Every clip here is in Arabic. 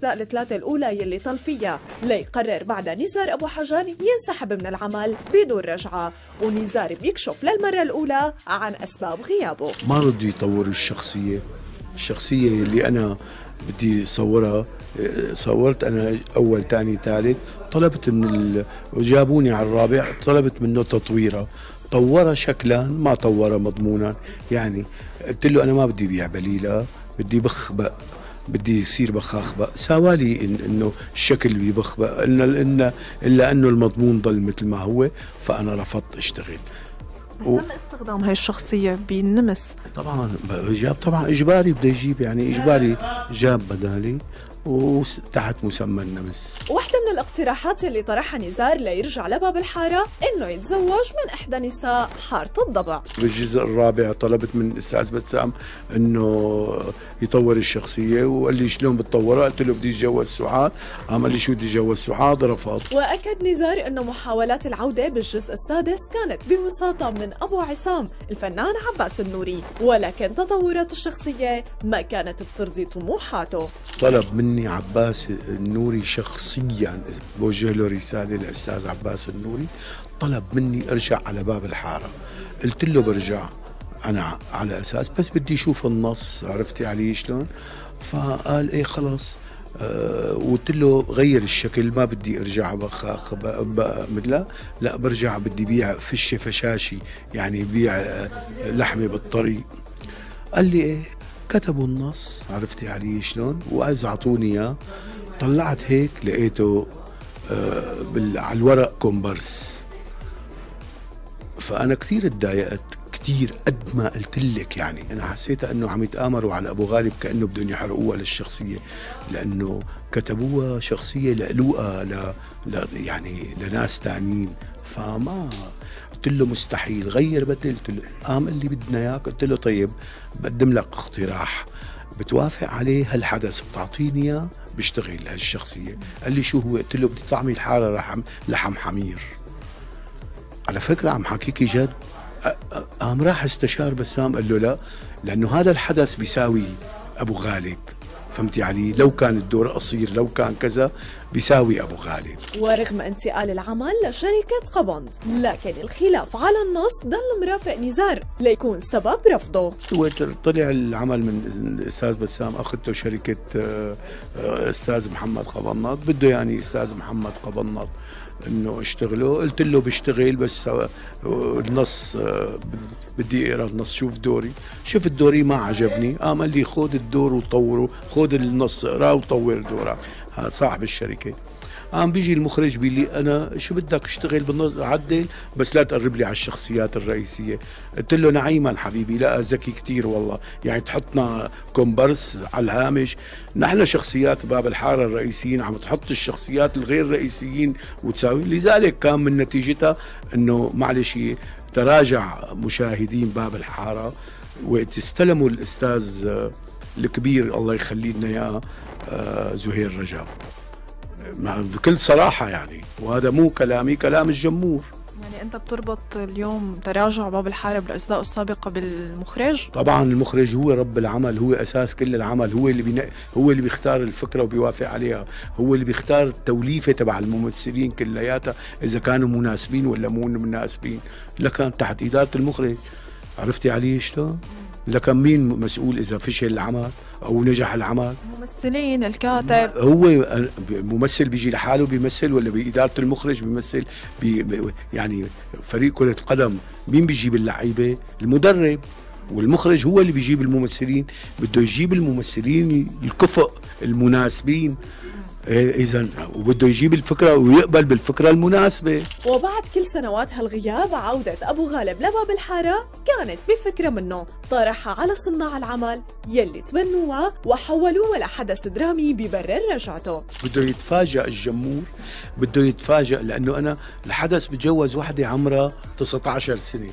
الثلاثة الأولى يلي طل فيها ليقرر بعدها نزار أبو حجر ينسحب من العمل بدون رجعة، ونزار بيكشف للمرة الأولى عن أسباب غيابه. ما رضوا يطوروا الشخصية اللي أنا بدي صورها. صورت أنا أول تاني ثالث، طلبت وجابوني على الرابع، طلبت منه تطويرها، طورها شكلا ما طورها مضمونا. يعني قلت له أنا ما بدي بيع بليلة، بدي بخبأ، بدي يصير بخاخبأ. ساوالي إنه الشكل بيبخبأ، إلا إنه المضمون ضل مثل ما هو، فأنا رفضت أشتغل. بس تم استخدام هاي الشخصية بالنمس. طبعا جاب، طبعا إجباري بده يجيب، يعني إجباري جاب بدالي وتحت مسمى النمس. واحدة من الاقتراحات اللي طرحها نزار ليرجع لباب الحارة إنه يتزوج من إحدى نساء حارة الضبع. بالجزء الرابع طلبت من الأستاذ بسام إنه يطور الشخصية، وقال لي شلون بتطورها؟ قلت له بدي أتجوز سعاد. قال لي شو بدي أتجوز سعاد؟ رفض. وأكد نزار إنه محاولات العودة بالجزء السادس كانت بوساطة من أبو عصام الفنان عباس النوري، ولكن تطورات الشخصية ما كانت بترضي طموحاته. طلب مني عباس النوري شخصيا، بوجه له رسالة للأستاذ عباس النوري، طلب مني أرجع على باب الحارة. قلت له برجع أنا على أساس بس بدي أشوف النص، عرفتي علي شلون؟ فقال إيه خلاص. وقلت له غير الشكل، ما بدي ارجع بخاخ مثله، لا برجع بدي بيع فشه فشاشي، يعني بيع لحمه بالطري. قال لي ايه، كتبوا النص، عرفتي علي شلون؟ وإذا اعطوني اياه طلعت هيك لقيته على الورق كومبارس. فانا كثير تضايقت، كثير قد ما قلت لك. يعني انا حسيت انه عم يتآمروا على ابو غالب، كانه بدهم يحرقوها للشخصيه، لانه كتبوها شخصيه لقلوقه يعني لناس ثانيين. فما قلت له مستحيل، غير بدل. قلت له قام قال لي بدنا اياك. قلت له طيب بقدم لك اقتراح، بتوافق عليه هالحدث بتعطيني اياه بشتغل هالشخصيه. قال لي شو هو؟ قلت له بدي طعمي الحاره لحم حمير. على فكره عم حكيكي جد. قام راح استشار بسام، قال له لا، لانه هذا الحدث بيساوي ابو غالب، فهمتي علي؟ لو كان الدور قصير، لو كان كذا، بيساوي ابو غالب. ورغم انتقال العمل لشركة قبند، لكن الخلاف على النص ضل مرافق نزار ليكون سبب رفضه. طلع العمل من الاستاذ بسام، اخذته شركة استاذ محمد قبناط، بده يعني استاذ محمد قبناط انه اشتغله. قلت له بشتغل بس النص بدي اقرا النص، شوف دوري. شفت دوري ما عجبني، قام قال لي خذ الدور وطوره، خذ النص اقراه وطور دورك. هذا صاحب الشركه. قام بيجي المخرج بيقول لي انا شو بدك اشتغل بالنص، عدل بس لا تقرب لي على الشخصيات الرئيسيه. قلت له نعيما حبيبي، لا ذكي كثير والله، يعني تحطنا كومبارس على الهامش، نحن شخصيات باب الحاره الرئيسيين، عم تحط الشخصيات الغير رئيسيين وتساوي. لذلك كان من نتيجتها انه معلش تراجع مشاهدين باب الحاره، وتستلموا الاستاذ الكبير الله يخلي لنا اياه زهير رجب، بكل صراحة يعني. وهذا مو كلامي، كلام الجمهور. يعني أنت بتربط اليوم تراجع باب الحارة بالأجزاء السابقة بالمخرج؟ طبعا المخرج هو رب العمل، هو أساس كل العمل، هو اللي بيختار الفكرة وبيوافق عليها، هو اللي بيختار التوليفة تبع الممثلين كلياتها إذا كانوا مناسبين ولا مو مناسبين، لكن تحت إدارة المخرج. عرفتي علي شلون؟ لكن مين مسؤول إذا فشل العمل أو نجح العمل؟ الممثلين، الكاتب. هو ممثل بيجي لحاله بيمثل، ولا بإدارة المخرج بيمثل؟ يعني فريق كرة القدم مين بيجيب اللعيبة؟ المدرب. والمخرج هو اللي بيجيب الممثلين، بده يجيب الممثلين الكفء المناسبين. إذا وبده يجيب الفكرة ويقبل بالفكرة المناسبة. وبعد كل سنوات هالغياب، عودة أبو غالب لباب الحارة كانت بفكرة منه طرحها على صناع العمل يلي تبنوها وحولوها لحدث درامي ببرر رجعته. بده يتفاجأ الجمهور، بده يتفاجأ، لأنه أنا الحدث بتجوز وحدة عمرها 19 سنة،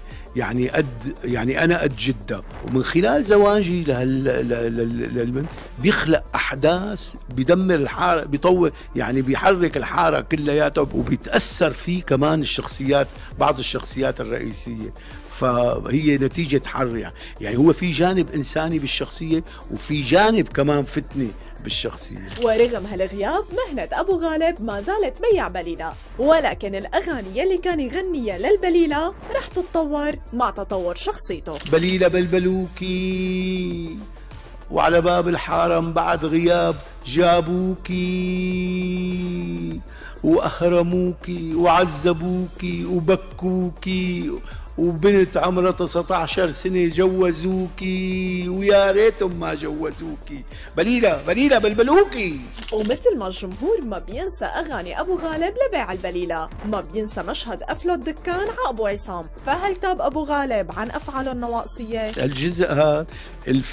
يعني أنا قد جدة، ومن خلال زواجي للبنت بيخلق أحداث، بيدمر الحارة، بيطول يعني بيحرك الحاره كلياتها، وبيتاثر فيه كمان الشخصيات، بعض الشخصيات الرئيسيه، فهي نتيجة حر. يعني هو في جانب إنساني بالشخصية وفي جانب كمان فتني بالشخصية. ورغم هالغياب مهنة أبو غالب ما زالت بيع بليلة، ولكن الأغاني يلي كان يغنيها للبليلة رح تتطور مع تطور شخصيته. بليلة بلبلوكي وعلى باب الحارة بعد غياب جابوكي وأهرموكي وعذبوكي وبكوكي، وبنت عمرها 19 سنة جوزوكي ويا ريتهم ما جوزوكي. بليلة بليلة بلبلوكي. ومثل ما الجمهور ما بينسى أغاني أبو غالب لبيع البليلة، ما بينسى مشهد قفله الدكان على أبو عصام. فهل تاب أبو غالب عن أفعاله النواصية؟ الجزء هذا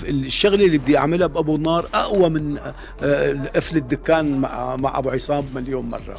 الشغلة اللي بدي أعملها بأبو النار أقوى من قفل الدكان مع أبو عصام مليون مرة.